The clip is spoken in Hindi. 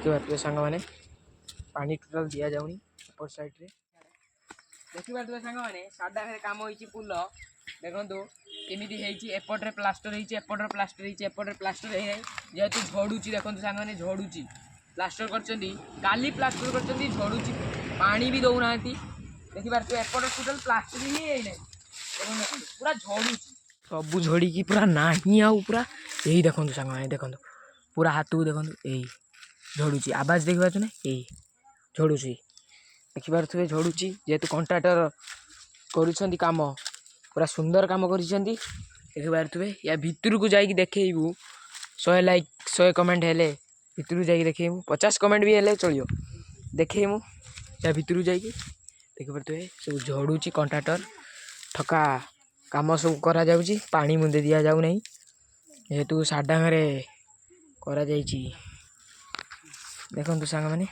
देखिए सांग मैंने पानी टोटाल दिया जाऊनी एपट साइड रे देखिए सांग मैंने सादा काम होइछि पुल देखो केमिति हेइछि एपट रे प्लास्टर हेइछि एपट रे प्लास्टर हेइछि एपट रे प्लास्टर हे जेहेतु झड़ुछि देखो सांग मैंने झड़ुछि प्लास्टर करचंदी काली प्लास्टर करचंदी झड़ुछि पानी भी दउ नांती देखि पारछो एपट टोटाल प्लास्टर ही हे नै देखो पूरा झड़ुछि सब झड़ी की पूरा नाही आउ पूरा यही देखो सांग मैंने देखो पूरा हाथ को देखो यही झड़ुची आवाज देखी पार्छ ना यही झड़ुची देखिपे झड़ुची जेहेतु कंट्राक्टर करुँच कम पूरा सुंदर कम करें या भितर को जाकि देखू 100 लाइक 100 कमेंट हेले भितर जा देखू 50 कमेंट भी हेले चलो देखू या भितर जा देखिपे सब झड़ुची कंट्राक्टर ठका कम सब करा जाउची पानी मुंदे दिया जाऊ नहीं जेहेतु साडांगे करा देखो सांग मैंने